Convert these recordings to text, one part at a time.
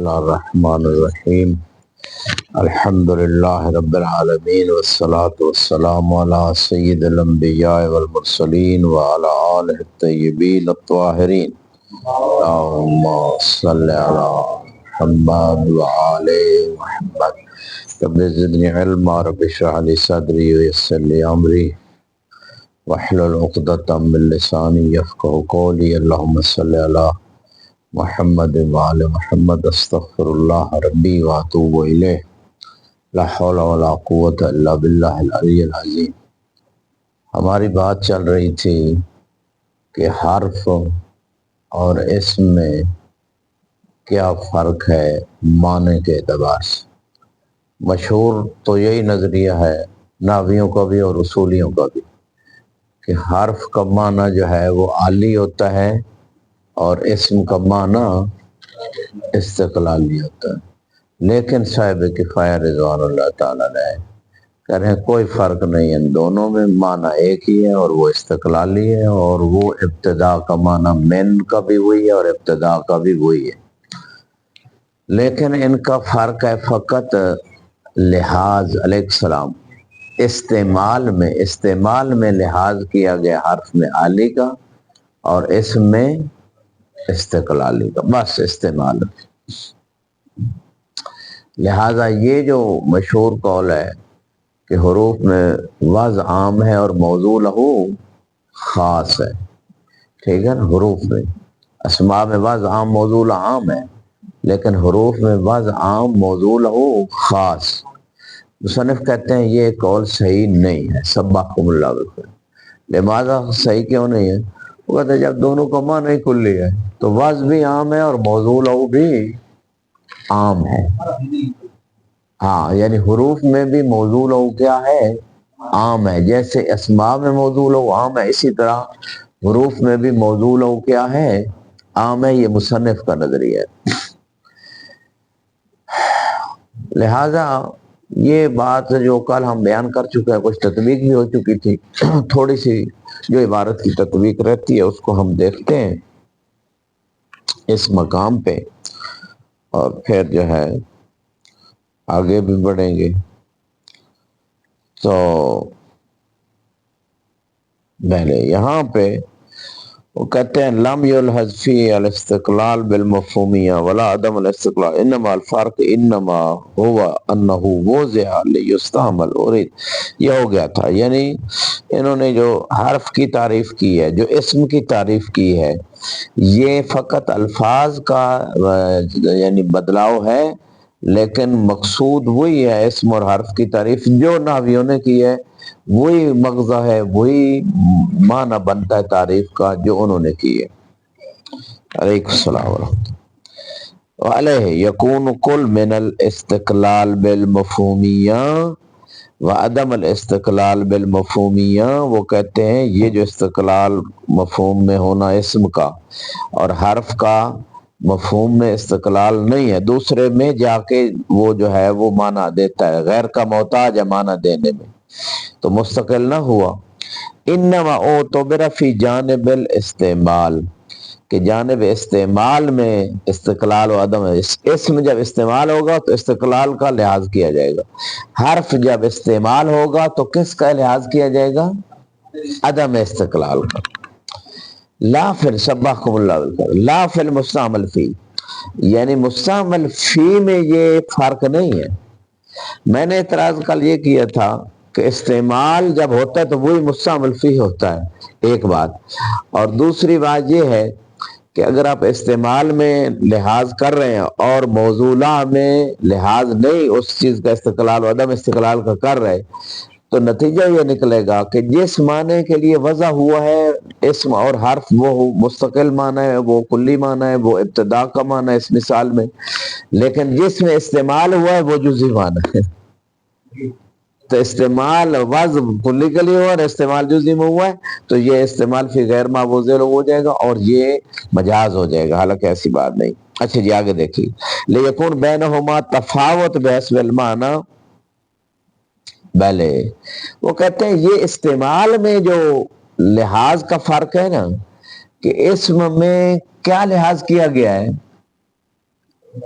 الرحمن الرحیم الحمد للہ رب العالمین والصلاة والسلام علی سید الانبیاء والمرسلین وعلی آلہ الطیبین الطاہرین اللہم صلی علی محمد وعلی محمد رب زدنی علما رب اشرح لی صدری ویسر لی امری واحلل عقدۃ من لسانی یفقہوا قولی اللہم صلی علی محمد وعلی محمد استغفر اللہ ربی واتوب الیہ لا حول ولا قوت الا باللہ العلی العظیم۔ ہماری بات چل رہی تھی کہ حرف اور اسم میں کیا فرق ہے معنی کے اعتبار سے۔ مشہور تو یہی نظریہ ہے نحویوں کا بھی اور اصولیوں کا بھی کہ حرف کا معنی جو ہے وہ عالی ہوتا ہے اور اسم کا معنی استقلالی ہوتا ہے، لیکن صاحب کفایہ رضوان اللہ تعالیٰ علیہ کہہ رہے ہیں کوئی فرق نہیں، ان دونوں میں معنی ایک ہی ہے اور وہ استقلالی ہے، اور وہ ابتدا کا معنی من کا بھی وہی ہے اور ابتدا کا بھی وہی ہے، لیکن ان کا فرق ہے فقط لحاظ علیہ السلام استعمال میں لحاظ کیا گیا حرف میں عالی کا اور اسم میں استقلالی کا، بس استعمال۔ لہذا یہ جو مشہور قول ہے کہ حروف میں وضع عام ہے اور موضوع لہو خاص ہے، ٹھیک ہے نا، حروف میں اسماء میں وضع عام موضوع عام ہے، لیکن حروف میں وضع عام موضوع لہو خاص۔ مصنف کہتے ہیں یہ قول صحیح نہیں ہے، سبحکم اللہ بالخیر۔ لماذا صحیح کیوں نہیں ہے؟ وہ کہتے ہیں جب دونوں کا معنی کلی ہے تو وضع بھی عام ہے اور موضوع لہو بھی عام ہے۔ ہاں، یعنی حروف میں بھی موضوع لہو کیا ہے؟ عام ہے، جیسے اسماء میں موضوع لہو عام ہے، اسی طرح حروف میں بھی موضوع لہو کیا ہے؟ عام ہے۔ یہ مصنف کا نظریہ ہے۔ لہذا یہ بات جو کل ہم بیان کر چکے ہیں، کچھ تطبیق بھی ہو چکی تھی، تھوڑی سی جو عبارت کی تطبیق رہتی ہے اس کو ہم دیکھتے ہیں اس مقام پہ، اور پھر جو ہے آگے بھی بڑھیں گے۔ تو پہلے یہاں پہ وہ کہتے ہیں لم یلحظ فی الاستقلال بالمفہومیہ ولا عدم الاستقلال انما الفرق انما هو انه وضع لیستعمل۔ اور یہ ہو گیا تھا، یعنی انہوں نے جو حرف کی تعریف کی ہے، جو اسم کی تعریف کی ہے، یہ فقط الفاظ کا یعنی بدلاؤ ہے، لیکن مقصود وہی ہے۔ اسم اور حرف کی تعریف جو نحویوں نے کی ہے وہی مغزى ہے، وہی معنی بنتا ہے تعریف کا جو انہوں نے کی ہے۔ علیکم السلام ورحمۃ اللہ۔ وعلیہ یکون کل من الاستقلال بالمفہومیہ وعدم الاستقلال بالمفہومیہ۔ وہ کہتے ہیں یہ جو استقلال مفہوم میں ہونا اسم کا اور حرف کا مفہوم میں استقلال نہیں ہے، دوسرے میں جا کے وہ جو ہے وہ معنی دیتا ہے، غیر کا محتاج ہے معنی دینے میں، تو مستقل نہ ہوا۔ انما اعتبر فی جانب الاستعمال، کہ جانب استعمال میں استقلال و عدم، اسم جب استعمال ہوگا تو استقلال کا لحاظ کیا جائے گا، حرف جب استعمال ہوگا تو کس کا لحاظ کیا جائے گا؟ عدم استقلال کا۔ لا فی سبحکم اللہ بالخیر، لا فی المستعمل فی، یعنی مستعمل فی میں یہ فرق نہیں ہے۔ میں نے اعتراض کل یہ کیا تھا کہ استعمال جب ہوتا ہے تو وہی مستعمل فی ہوتا ہے، ایک بات، اور دوسری بات یہ ہے کہ اگر آپ استعمال میں لحاظ کر رہے ہیں اور موضوعہ میں لحاظ نہیں اس چیز کا استقلال و عدم استقلال کا کر رہے، تو نتیجہ یہ نکلے گا کہ جس معنی کے لیے وضع ہوا ہے اسم اور حرف وہ مستقل معنی ہے، وہ کلی معنی ہے، وہ ابتدا کا معنی ہے اس مثال میں، لیکن جس میں استعمال ہوا ہے وہ جزئی معنی ہے۔ تو استعمال وضع کلی کے لیے ہوا اور استعمال جزئی میں ہوا ہے، تو یہ استعمال فی غیر ما وضع ہو جائے گا اور یہ مجاز ہو جائے گا، حالانکہ ایسی بات نہیں۔ اچھا جی آگے دیکھیے، لیکن بینہما تفاوت بحسب المعنی، بلے وہ کہتے ہیں یہ استعمال میں جو لحاظ کا فرق ہے نا، کہ اسم میں کیا لحاظ کیا گیا ہے؟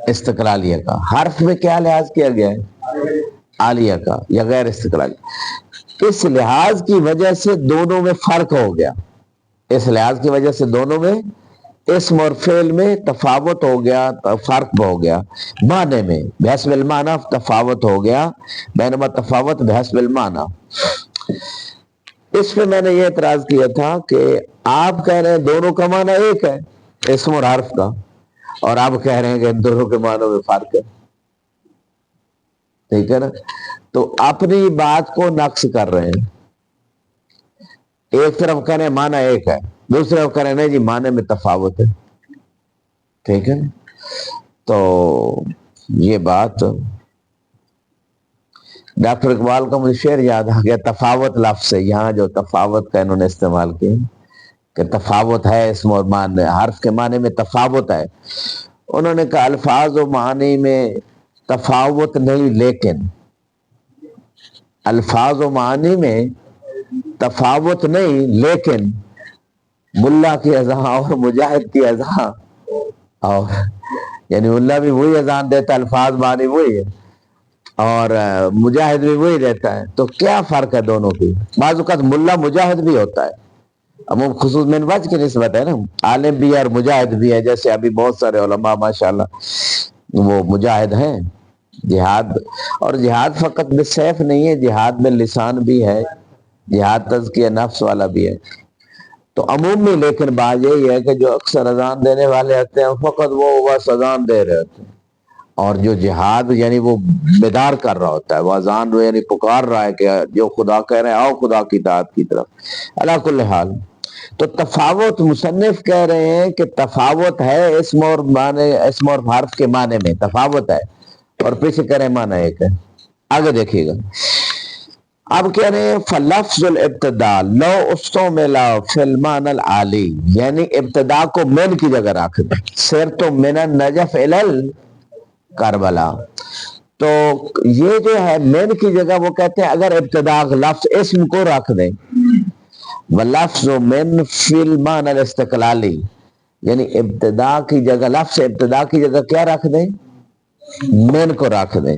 استقلالیہ کا. حرف میں کیا لحاظ کیا گیا ہے؟ عالیہ کا یا غیر استقلالیہ. اس لحاظ کی وجہ سے دونوں میں فرق ہو گیا. اس لحاظ کی وجہ سے دونوں میں اسم اور فعل میں تفاوت ہو گیا, فرق ہو گیا. معنی میں بحسب المعنی تفاوت ہو گیا, بینما تفاوت بحسب المعنی. اس پہ میں نے یہ اعتراض کیا تھا کہ آپ کہہ رہے ہیں دونوں کا معنی ایک ہے اسم اور حرف کا, اور آپ کہہ رہے ہیں کہ ان دونوں کے معنوں میں فرق ہے. ٹھیک ہے نا؟ تو اپنی بات کو نقص کر رہے ہیں. ایک طرف کہہ رہے ہیں معنی ایک ہے, دوسری طرف کہہ رہے ہیں نہیں جی معنی میں تفاوت ہے. ٹھیک ہے نا؟ تو یہ بات ڈاکٹر اقبال کا مجھے شعر یاد آ گیا, تفاوت لفظ سے. یہاں جو تفاوت کا انہوں نے استعمال کیا کہ تفاوت ہے اسم اور معنی, حرف کے معنی میں تفاوت ہے. انہوں نے کہا الفاظ و معنی میں تفاوت نہیں, لیکن الفاظ و معنی میں تفاوت نہیں, لیکن ملا کی اذان اور مجاہد کی اذان, اور یعنی ملا بھی وہی اذان دیتا, الفاظ معنی وہی ہے, اور مجاہد بھی وہی رہتا ہے. تو کیا فرق ہے دونوں کی؟ بعض اوقات ملا مجاہد بھی ہوتا ہے, عموم خصوص من وجہ کی نسبت ہے نا, عالم بھی ہے اور مجاہد بھی ہے. جیسے ابھی بہت سارے علماء ماشاءاللہ وہ مجاہد ہیں. جہاد, اور جہاد فقط بالسیف نہیں ہے, جہاد میں لسان بھی ہے, جہاد تزکیہ نفس والا بھی ہے. تو عمومی لیکن بات یہی ہے کہ جو اکثر اذان دینے والے ہوتے ہیں فقط وہ بس اذان دے رہے ہوتے ہیں, اور جو جہاد یعنی وہ بیدار کر رہا ہوتا ہے, وہ اذان یعنی پکار رہا ہے کہ جو خدا کہہ رہے ہیں آؤ خدا کی اطاعت کی طرف. علی کل حال تو تفاوت مصنف کہہ رہے ہیں کہ تفاوت ہے اسم اور معنی, اسم اور حرف کے معنی میں تفاوت ہے, اور پیچھے کہہ رہے ہیں معنی ایک ہے. آگے دیکھیے گا, اب کہہ رہے ہیں فلفظ الابتداء لو استعمل فی المعنی العالی, یعنی ابتدا کو من کی جگہ رکھ دیں. سر تو من النجف الی کربلا, تو یہ جو ہے من کی جگہ وہ کہتے ہیں اگر ابتدا لفظ اسم کو رکھ دیں, واللفظ من فی المعنی الاستقلالی, یعنی ابتدا کی جگہ لفظ ابتدا کی جگہ کیا رکھ دیں؟ من کو رکھ دیں.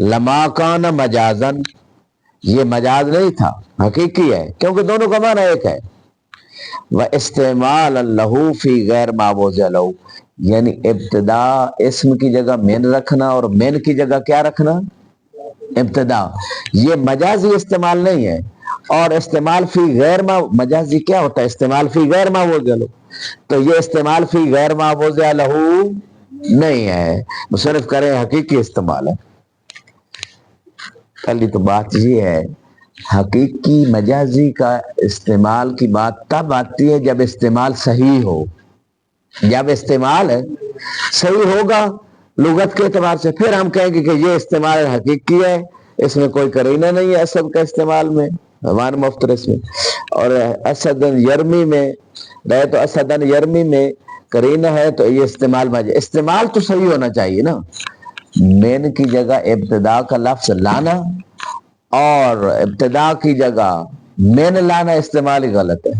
لما کان مجازن, یہ مجاز نہیں تھا, حقیقی ہے, کیونکہ دونوں کا معنی ایک ہے. و استعمال لہو فی غیر ما وضع لہو, یعنی ابتدا اسم کی جگہ من رکھنا اور من کی جگہ کیا رکھنا؟ ابتدا. یہ مجازی استعمال نہیں ہے. اور استعمال فی غیر ما, مجازی کیا ہوتا ہے؟ استعمال فی غیر ما وضع لہو, تو یہ استعمال فی غیر ما وضع لہو نہیں ہے, مصرف کریں حقیقی استعمال ہے. پہلی تو بات یہ ہے, حقیقی مجازی کا استعمال کی بات تب آتی ہے جب استعمال صحیح ہو. جب استعمال صحیح ہوگا لغت کے اعتبار سے, پھر ہم کہیں گے کہ یہ استعمال حقیقی ہے, اس میں کوئی قرینہ نہیں ہے اسد کا استعمال میں, ہمارے مفترس میں. اور اسدن یرمی میں رہے تو اسدن یرمی میں قرینہ ہے, تو یہ استعمال مجازی. استعمال تو صحیح ہونا چاہیے نا. مین کی جگہ ابتدا کا لفظ لانا اور ابتدا کی جگہ مین لانا استعمال ہی غلط ہے.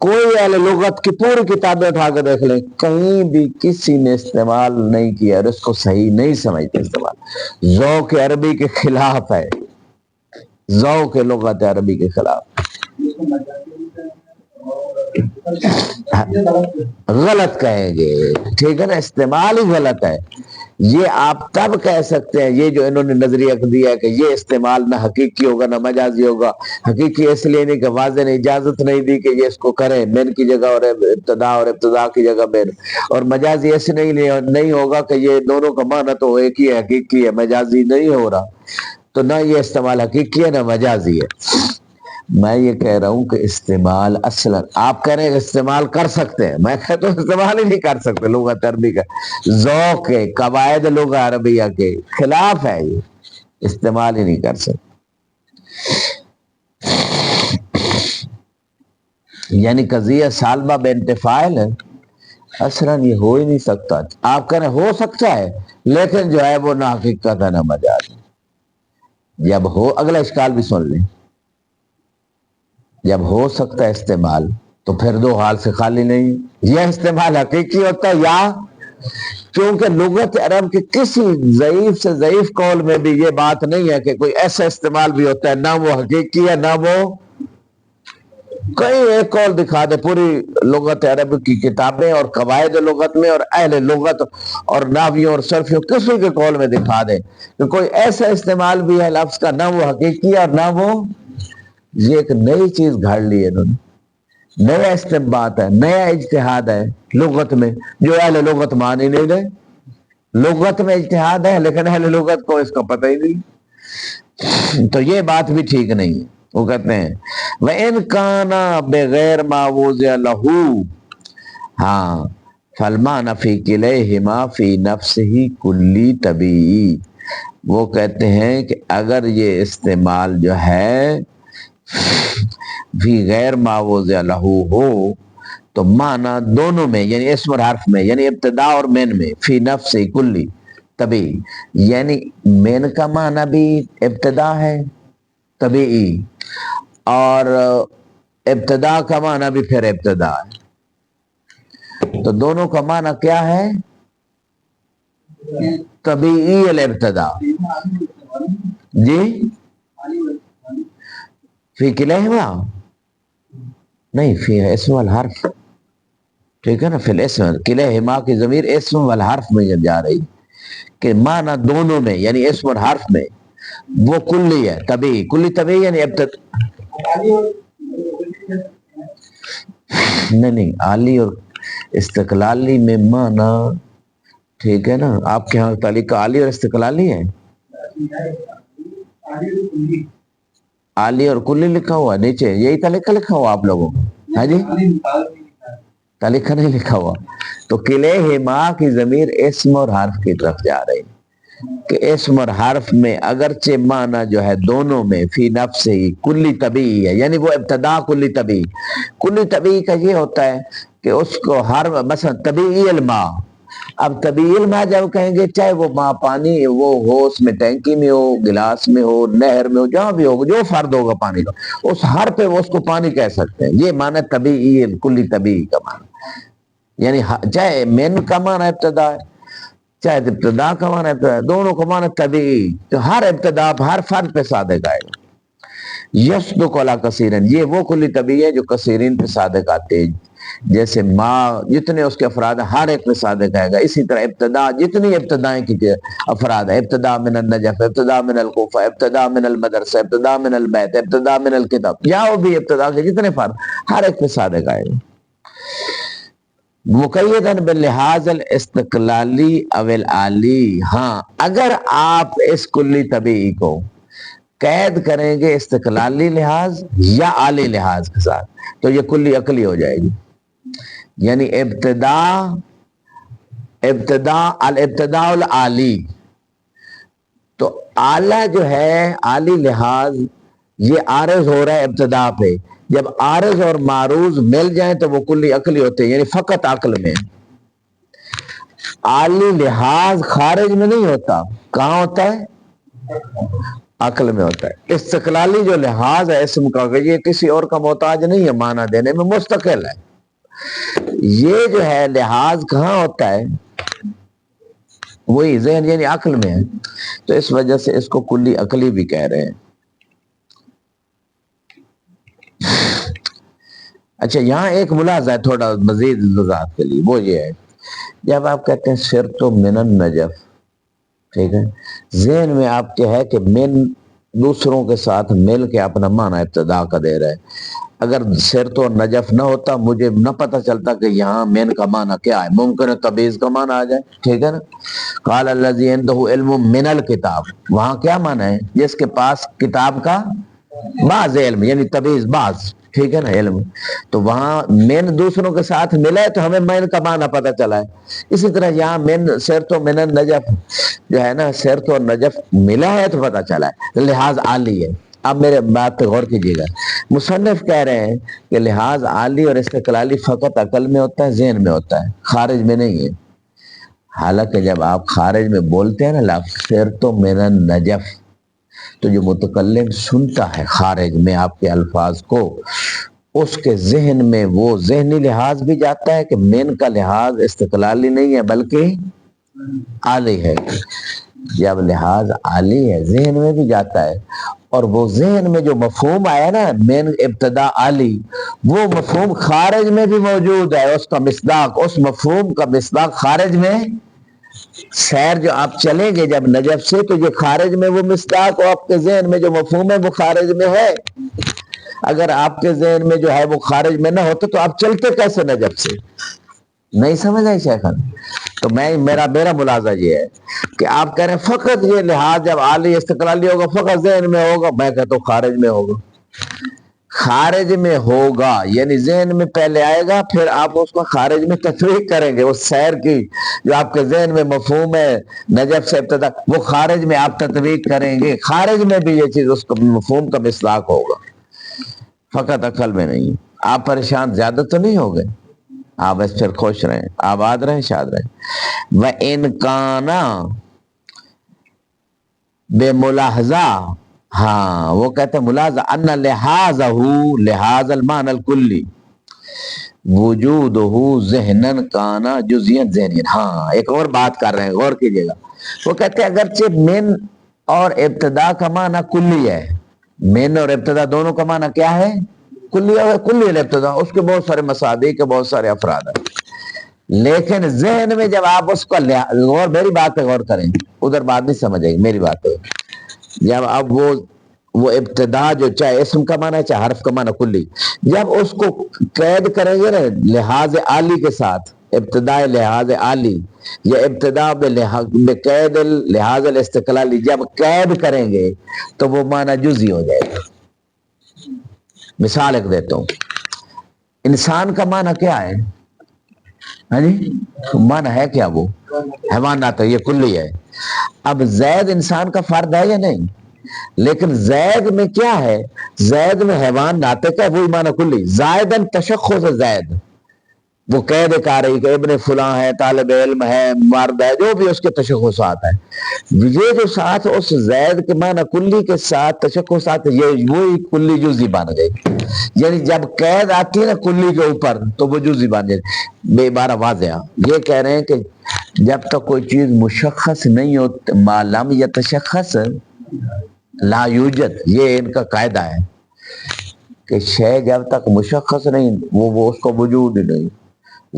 کوئی اہل لغت کی پوری کتابیں اٹھا کے دیکھ لیں, کہیں بھی کسی نے استعمال نہیں کیا اور اس کو صحیح نہیں سمجھتے. استعمال ذوق عربی کے خلاف ہے, ذوق لغت عربی کے خلاف, غلط کہیں گے. ٹھیک ہے نا, استعمال ہی غلط ہے. یہ آپ تب کہہ سکتے ہیں, یہ جو انہوں نے نظریہ دیا ہے کہ یہ استعمال نہ حقیقی ہوگا نہ مجازی ہوگا. حقیقی اس لیے نہیں کہ واضح نے اجازت نہیں دی کہ یہ اس کو کریں من کی جگہ اور ابتدا, اور ابتدا کی جگہ من, اور مجازی ایسے نہیں ہوگا کہ یہ دونوں کا معنی تو ایک ہی ہے, حقیقی ہے, مجازی نہیں ہو رہا. تو نہ یہ استعمال حقیقی ہے نہ مجازی ہے. میں یہ کہہ رہا ہوں کہ استعمال اصلا آپ کہہ رہے ہیں استعمال کر سکتے ہیں, میں کہتا ہوں استعمال ہی نہیں کر سکتے. لغت عربی کا ذوق ہے, قواعد لغت عربیہ کے خلاف ہے, یہ استعمال ہی نہیں کر سکتے. یعنی قضیہ سالبہ بنت فاعل ہے, اصلا یہ ہو ہی نہیں سکتا. آپ کہہ رہے ہیں ہو سکتا ہے, لیکن جو ہے وہ نہ حقیقت ہے نہ مجاز. جب ہو, اگلا اشکال بھی سن لیں, جب ہو سکتا ہے استعمال تو پھر دو حال سے خالی نہیں، یہ استعمال حقیقی ہوتا ہے یا کیونکہ لغت عرب کے کسی ضعیف سے ضعیف قول میں بھی یہ بات نہیں ہے کہ کوئی ایسا استعمال بھی ہوتا ہے نہ وہ حقیقی ہے نہ وہ، کئی ایک قول دکھا دے پوری لغت عرب کی کتابیں اور قواعد لغت میں اور اہل لغت اور ناویوں اور صرفیوں کسی کے قول میں دکھا دے کہ کوئی ایسا استعمال بھی ہے لفظ کا نہ وہ حقیقی ہے اور نہ وہ، یہ ایک نئی چیز گھڑ لی ہے انہوں نے، نیا استنباط ہے، نیا اجتہاد ہے لغت میں جو اہل لغت مان ہی نہیں رہے۔ لغت میں اجتہاد ہے لیکن اہل لغت کو اس کا پتہ ہی نہیں، تو یہ بات بھی ٹھیک نہیں ہے۔ وہ کہتے ہیں وَإِنْ كَانَ بِغَيْرِ مَا وُضِعَ لَهُ، ہاں فَالْمَعْنَى فِي كِلَيْهِمَا فِي نَفْسِهِ كُلِّ طَبِيعِي، وہ کہتے ہیں کہ اگر یہ استعمال جو ہے فی غیر ما وضع لہو ہو تو معنی دونوں میں یعنی اسم اور حرف میں یعنی ابتدا اور مین میں فی نفس کلی طبی، یعنی مین کا معنی بھی ابتدا ہے طبیعی اور ابتدا کا معنی بھی پھر ابتدا ہے، تو دونوں کا معنی کیا ہے؟ طبیعی الابتدا، جی فی کلیہما نہیں، فی اسم والحرف، ٹھیک ہے نا، فی الاسم کلیہما کی ضمیر اسم والحرف میں جب جا رہی کہ معنی دونوں میں یعنی اسم اور حرف میں وہ کلی ہے طبیعی، کلی طبیعی یعنی نہیں عالی اور استقلالی میں معنی، ٹھیک ہے نا، آپ کے ہاں تعلیق عالی اور استقلالی ہے، عالی اور کلی لکھا ہوا نیچے، یہی تعلیق لکھا ہوا آپ لوگوں ہاں جی، تعلیق نہیں لکھا ہوا، تو کلیہما کی ضمیر اسم اور حرف کی طرف جا رہی کہ اسم اور حرف میں اگرچہ معنی جو ہے دونوں میں فی نفس ہی کلی طبیعی ہے، یعنی وہ ابتدا کلی طبیعی کا یہ ہوتا ہے کہ اس کو ہر مثلا طبیعی الماء، اب طبیعی الماء جب کہیں گے چاہے وہ ماں پانی وہ ہو اس میں ٹینکی میں ہو گلاس میں ہو نہر میں ہو جہاں بھی ہو جو فرد ہوگا پانی کا اس ہر پہ وہ اس کو پانی کہہ سکتے ہیں، یہ معنی طبیعی کلی طبیعی کا معنی، یعنی چاہے مین کا معنی ابتدا ہے چاہے ابتدا کا معنی ابتدا ہے، دونوں کا معنی طبیعی، تو ہر ابتدا ہر فرد پہ صادق آئے گا، یصدق علی کثیرن، یہ وہ کلی طبیعی ہے جو کثیرین پہ صادق آتے ہیں، جیسے ماں جتنے اس کے افراد ہیں ہر ایک پہ صادق آئے گا، اسی طرح ابتدا جتنی ابتدائیں کی افراد ہے، ابتدا من النجف، ابتدا من الکوفہ، ابتدا من المدرسہ، ابتدا من البیت، ابتدا من الکتاب، یا وہ بھی ابتدا کے جتنے فرد ہر ایک پہ صادق آئے گا، مقیدن باللحاظ الاستقلالی او العالی، ہاں اگر آپ اس کلی طبیعی کو قید کریں گے استقلالی لحاظ یا عالی لحاظ کے ساتھ تو یہ کلی عقلی ہو جائے گی، یعنی الابتداء العالی، تو اعلیٰ جو ہے عالی لحاظ یہ عارض ہو رہا ہے ابتدا پہ، جب عارض اور معروض مل جائیں تو وہ کلی عقلی ہوتے ہیں، یعنی فقط عقل میں، عالی لحاظ خارج میں نہیں ہوتا، کہاں ہوتا ہے؟ عقل میں ہوتا ہے۔ استقلالی جو لحاظ ہے اسم کا یہ کسی اور کا محتاج نہیں ہے، معنی دینے میں مستقل ہے، یہ جو ہے لحاظ کہاں ہوتا ہے؟ وہی ذہن یعنی عقل میں ہے، تو اس وجہ سے اس کو کلی عقلی بھی کہہ رہے ہیں۔ اچھا یہاں ایک ملاحظہ ہے تھوڑا مزید وضاحت کے لیے، وہ یہ ہے جب آپ کہتے ہیں سرت من النجف، ٹھیک ہے، ذہن میں آپ کے ہے کہ من دوسروں کے ساتھ مل کے اپنا معنی ابتدا کا دے رہے ہیں، اگر سرت و نجف نہ ہوتا مجھے نہ پتہ چلتا کہ یہاں مین کا معنی کیا ہے، ممکن ہے تبعیض کا معنی آ جائے، ٹھیک ہے نا، قال الذی عنده علم من الکتاب، وہاں کیا معنی ہے؟ جس کے پاس کتاب کا بعض علم، یعنی تبعیض بعض، ٹھیک ہے نا علم، تو وہاں مین دوسروں کے ساتھ ملا ہے تو ہمیں مین کا معنی پتہ چلا ہے، اسی طرح یہاں مین سرت و من النجف جو ہے نا سرت و نجف ملا ہے تو پتہ چلا ہے، لحاظ عالی ہے۔ اب میرے بات پہ غور کیجیے گا، مصنف کہہ رہے ہیں کہ لحاظ عالی اور استقلالی فقط عقل میں ہوتا ہے، ذہن میں ہوتا ہے، خارج میں نہیں ہے، حالانکہ جب آپ خارج میں بولتے ہیں نا لفظ سرت و من النجف تو جو متکلم سنتا ہے خارج میں آپ کے الفاظ کو اس کے ذہن میں وہ ذہنی لحاظ بھی جاتا ہے کہ من کا لحاظ استقلالی نہیں ہے بلکہ عالی ہے. جب لحاظ عالی ہے ذہن میں بھی جاتا ہے، اور وہ ذہن میں جو مفہوم آیا نا من ابتدا عالی، وہ مفہوم خارج میں بھی موجود ہے. اس کا مصداق، اس مفہوم کا مصداق خارج میں، سیر جو آپ چلیں گے جب نجف سے تو یہ خارج میں وہ مصداق، اور آپ کے ذہن میں جو مفہوم ہے وہ خارج میں ہے. اگر آپ کے ذہن میں جو ہے وہ خارج میں نہ ہوتا تو آپ چلتے کیسے نجف سے؟ نہیں سمجھ آئی شیخان؟ تو میرا ملاحظہ یہ ہے کہ آپ کہہ رہے ہیں فقط یہ لحاظ جب عالی استقلالی ہوگا فقط ذہن میں ہوگا، میں کہتا ہوں خارج میں ہوگا. خارج میں ہوگا یعنی ذہن میں پہلے آئے گا، پھر آپ اس کو خارج میں تطبیق کریں گے. اس سیر کی جو آپ کے ذہن میں مفہوم ہے نجف سے ابتدا، وہ خارج میں آپ تطبیق کریں گے. خارج میں بھی یہ چیز اس کا مفہوم کا مصداق ہوگا، فقط عقل میں نہیں. آپ پریشان زیادہ تو نہیں ہو گئے؟ آپ اس پھر خوش رہیں، آباد رہیں، شاد رہیں. وَإِنْ كَانَ بے ملاحظہ، ہاں وہ کہتے ہیں ملاحظہ ان لحاظ المعنى الکلی وجودہ ذہنا کانا جزئیا ذہنیا. ہاں ایک اور بات کر رہے ہیں، غور کیجئے گا. وہ کہتے ہیں اگرچہ من اور ابتدا کا معنی کلی ہے، من اور ابتدا دونوں کا معنی کیا ہے؟ کلی. اور کلی الابتدا اس کے بہت سارے مصادیق کے بہت سارے افراد ہیں، لیکن ذہن میں جب آپ اس کا غور، میری بات پہ غور کریں، ادھر بات نہیں سمجھ آئے گی میری بات پہ. جب اب وہ ابتدا جو چاہے اسم کا معنی ہے چاہے حرف کا معنی کلی، جب اس کو قید کریں گے نا لحاظ عالی کے ساتھ، ابتدا لحاظ عالی یا ابتدا بقید لحاظ الاستقلالی جب قید کریں گے تو وہ معنی جزئی ہو جائے گا. مثال ایک دیتا ہوں، انسان کا معنی کیا ہے؟ ہاں جی معنی ہے کیا؟ وہ حیوانات ہے، یہ کلی ہے. اب زید انسان کا فرد ہے یا نہیں؟ لیکن زید میں کیا ہے؟ زید میں حیوان ناطق ہے، وہی معنی کلی. زائدن تشخص زید، وہ قید کر رہی کہ ابن فلاں ہے، طالب علم ہے، مرد ہے، جو بھی اس کے تشخصات ہیں. یہ جو ساتھ اس زید کے معنی کلی کے ساتھ تشخصات، یہ وہی کلی جزئی بن گئی. یعنی جب قید آتی ہے نا کلی کے اوپر تو وہ جزئی بن جائے. بے بارہ واضح یہ کہہ رہے ہیں کہ جب تک کوئی چیز مشخص نہیں ہوتی، ما لم یتشخص لا یوجد، یہ ان کا قاعدہ ہے کہ شے جب تک مشخص نہیں وہ اس کو وجود ہی نہیں.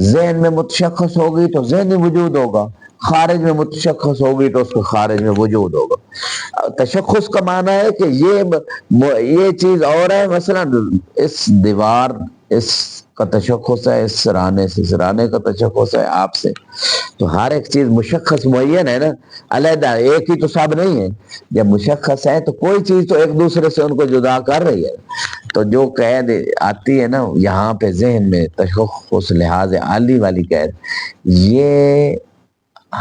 ذہن میں متشخص ہوگی تو ذہنی وجود ہوگا، خارج میں متشخص ہوگی تو اس کو خارج میں وجود ہوگا. تشخص کا معنی ہے کہ یہ چیز اور ہے، مثلا اس دیوار اس کا تشخص ہے، اس سرانے سے، سرانے کا تشخص ہے آپ سے. تو ہر ایک چیز مشخص معین ہے نا، علیحدہ، ایک ہی تو سب نہیں ہے. جب مشخص ہے تو کوئی چیز تو ایک دوسرے سے ان کو جدا کر رہی ہے. تو جو قید آتی ہے نا یہاں پہ ذہن میں تشخص لحاظ عالی والی قید، یہ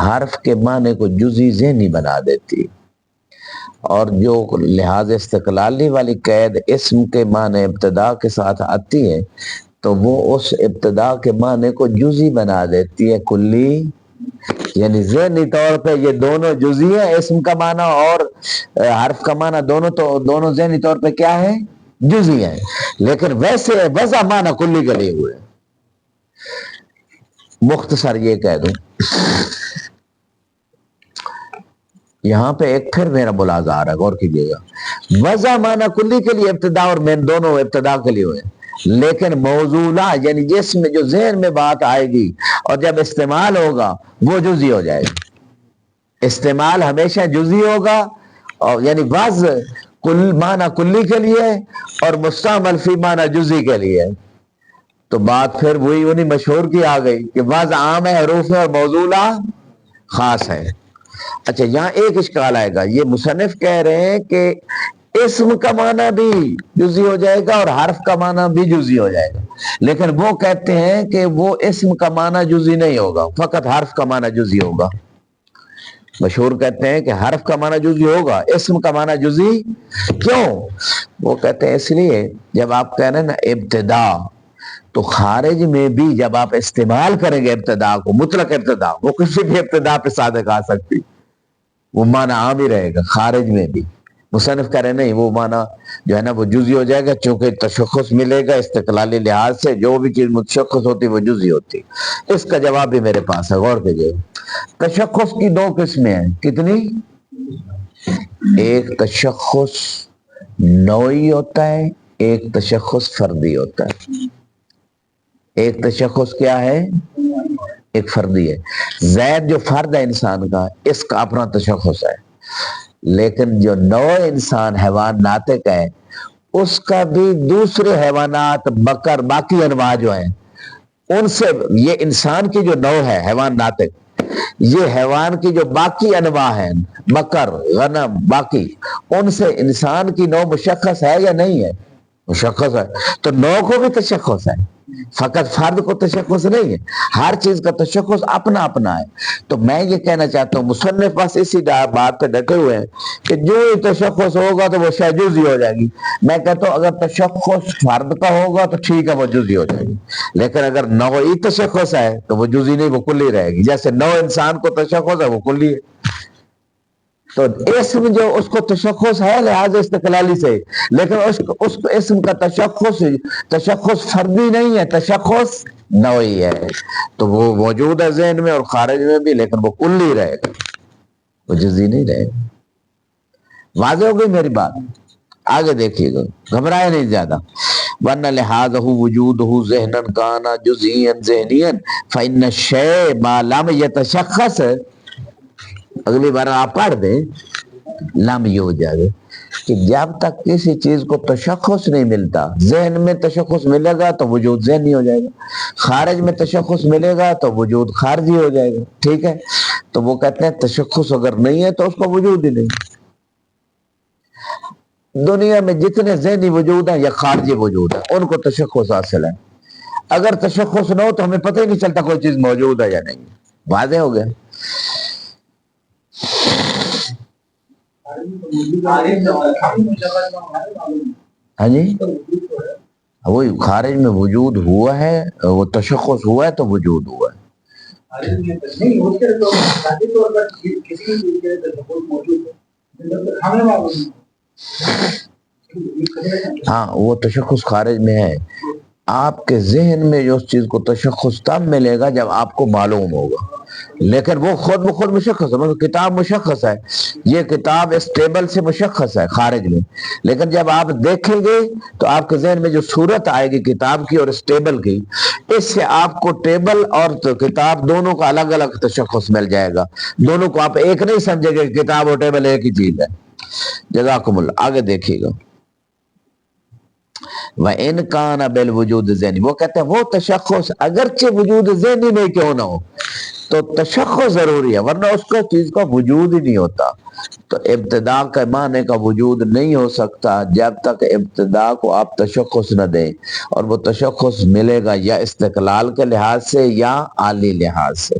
حرف کے معنی کو جزئی ذہنی بنا دیتی. اور جو لحاظ استقلالی والی قید اسم کے معنی ابتدا کے ساتھ آتی ہے تو وہ اس ابتدا کے معنی کو جزئی بنا دیتی ہے کلی. یعنی ذہنی طور پہ یہ دونوں جزئی ہیں، اسم کا معنی اور حرف کا معنی دونوں ذہنی طور پہ کیا ہے؟ جزئی ہیں، لیکن ویسے وضع معنی کلی کے لیے ہوئے. مختصر یہ کہہ دوں، یہاں پہ ایک پھر میرا ملاحظہ آ رہا ہے، غور کیجیے گا. وضع معنی کلی کے لیے ابتدا اور من دونوں ابتدا کے لیے ہوئے، لیکن موضوعہ یعنی جس میں جو ذہن میں بات آئے گی اور جب استعمال ہوگا وہ جزئی ہو جائے گا. استعمال ہمیشہ جزئی ہوگا، اور یعنی وضع کل معنی کلی کے لیے اور مستعمل فی معنی جزئی کے لیے. تو بات پھر وہی انہی مشہور کی آ گئی کہ وضع عام ہے، حروف ہے، اور موضوعہ خاص ہے. اچھا یہاں ایک اشکال آئے گا، یہ مصنف کہہ رہے ہیں کہ اسم کا معنی بھی جزئی ہو جائے گا اور حرف کا معنی بھی جزئی ہو جائے گا، لیکن وہ کہتے ہیں کہ وہ اسم کا معنی جزئی نہیں ہوگا، فقط حرف کا معنی جزئی ہوگا. مشہور کہتے ہیں کہ حرف کا معنی جزئی ہوگا، اسم کا معنی جزئی کیوں؟ وہ کہتے ہیں اس لیے جب آپ کہہ رہے ہیں نا ابتدا، تو خارج میں بھی جب آپ استعمال کریں گے ابتدا کو، مطلق ابتدا، وہ کسی بھی ابتدا پہ صادق آ سکتی، وہ معنی عام ہی رہے گا خارج میں بھی. مصنف کہہ رہے نہیں، وہ معنی جو ہے نا وہ جزئی ہو جائے گا، چونکہ تشخص ملے گا استقلالی لحاظ سے، جو بھی چیز متشخص ہوتی وہ جزئی ہوتی۔ اس کا جواب بھی میرے پاس ہے، غور کیجیے۔ تشخص کی دو قسمیں ہیں، کتنی؟ ایک تشخص نوعی ہوتا ہے، ایک تشخص فردی ہوتا ہے۔ ایک تشخص کیا ہے؟ ایک فردی ہے۔ زید جو فرد ہے انسان کا، اس کا اپنا تشخص ہے، لیکن جو نوع انسان حیوان ناطق ہے، اس کا بھی دوسرے حیوانات بکر باقی انواع جو ہیں ان سے، یہ انسان کی جو نوع ہے حیوان ناطق، یہ حیوان کی جو باقی انواع ہیں بکر غنم باقی، ان سے انسان کی نوع مشخص ہے یا نہیں ہے؟ مشخص ہے۔ تو نوع کو بھی تشخص ہے، فقط فرد کو تشخص نہیں ہے، ہر چیز کا تشخص اپنا اپنا ہے۔ تو میں یہ کہنا چاہتا ہوں مصنف بس اسی بات پہ ڈٹے ہوئے ہیں کہ جو ہی تشخص ہوگا تو وہ شاید جزئی ہو جائے گی۔ میں کہتا ہوں اگر تشخص فرد کا ہوگا تو ٹھیک ہے، وہ جزئی ہو جائے گی، لیکن اگر نوعی تشخص ہے تو وہ جزئی نہیں، وہ کلی رہے گی۔ جیسے نوع انسان کو تشخص ہے، وہ کلی ہے۔ تو اسم جو اس کو تشخص ہے لہذا استقلالی سے، لیکن اس اسم کا تشخص فردی نہیں ہے، تشخص نوعی ہے، تو وہ موجود ہے ذہن میں اور خارج میں بھی، لیکن وہ کلی رہے گا، وہ جزئی نہیں رہے گا۔ واضح ہو گئی میری بات؟ آگے دیکھیے گا، گھبرائے نہیں زیادہ۔ وَأَنَّ لِحَاظَهُ وُجُودُهُ ذِهْنًا كَانَ جُزْئِيًّا ذِهْنِيًّا فَإِنَّ الشَّيْءَ مَا لَمْ يَتَشَخَّص، اگلی بار آپ پڑھ دیں، لم یوجد، کہ جب تک کسی چیز کو تشخص نہیں ملتا، ذہن میں تشخص ملے گا تو وجود ذہنی ہو جائے گا، خارج میں تشخص ملے گا تو وجود خارجی ہو جائے گا، ٹھیک ہے؟ تو وہ کہتے ہیں تشخص اگر نہیں ہے تو اس کا وجود ہی نہیں۔ دنیا میں جتنے ذہنی وجود ہیں یا خارجی وجود ہیں ان کو تشخص حاصل ہے، اگر تشخص نہ ہو تو ہمیں پتہ ہی نہیں چلتا کوئی چیز موجود ہے یا نہیں۔ واضح ہو گیا؟ ہاں جی، وہی خارج میں وجود ہوا ہے، وہ تشخص ہوا ہے تو وجود ہوا ہے۔ ہاں وہ تشخص خارج میں ہے، آپ کے ذہن میں جو اس چیز کو تشخص تب ملے گا جب آپ کو معلوم ہوگا، لیکن وہ خود بخود مشخص ہے، مطلب کتاب مشخص ہے، یہ کتاب اس ٹیبل سے مشخص ہے خارج میں، لیکن جب آپ دیکھیں گے تو آپ کے ذہن میں جو صورت آئے گی کتاب کی اور اس ٹیبل کی، اس سے آپ کو ٹیبل اور کتاب دونوں کا الگ الگ تشخص مل جائے گا، دونوں کو آپ ایک نہیں سمجھے گے، کتاب اور ٹیبل ایک ہی چیز ہے۔ جزاکم اللہ، آگے دیکھیے گا۔ وَإِنْ كَانَ بِالْوُجُودِ ذہنی، وہ کہتے ہیں وہ تشخص اگرچہ وجود ذہنی میں کیوں نہ ہو تو تشخص ضروری ہے، ورنہ اس کو چیز کا وجود ہی نہیں ہوتا۔ تو ابتدا کے معنی کا وجود نہیں ہو سکتا جب تک ابتدا کو آپ تشخص نہ دیں، اور وہ تشخص ملے گا یا استقلال کے لحاظ سے یا عالی لحاظ سے۔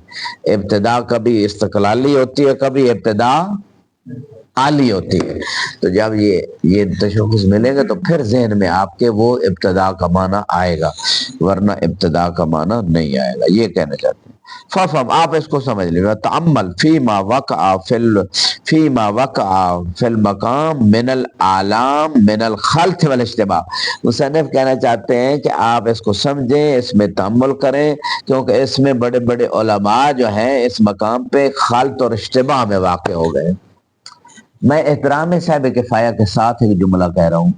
ابتدا کبھی استقلالی ہوتی ہے، کبھی ابتدا عالی ہوتی ہے۔ تو جب یہ تشخص ملے گا تو پھر ذہن میں آپ کے وہ ابتدا کا معنی آئے گا، ورنہ ابتدا کا معنی نہیں آئے گا، یہ کہنا چاہتے ہیں۔ فَفَهْمْ، آپ اس کو سمجھ لیں، تَأَمَّلْ فِيمَا وَقَعَ فِي الْمَقَامِ مِنَ الْآلَامِ مِنَ الْخَلْطِ وَالِاشْتِبَاهِ۔ مصنف کہنا چاہتے ہیں کہ آپ اس کو سمجھیں، اس میں تأمل کریں، کیونکہ اس میں بڑے بڑے علماء جو ہیں اس مقام پہ خلط اور اشتباہ میں واقع ہو گئے۔ میں احترام صاحب کفایہ کے ساتھ ایک جملہ کہہ رہا ہوں،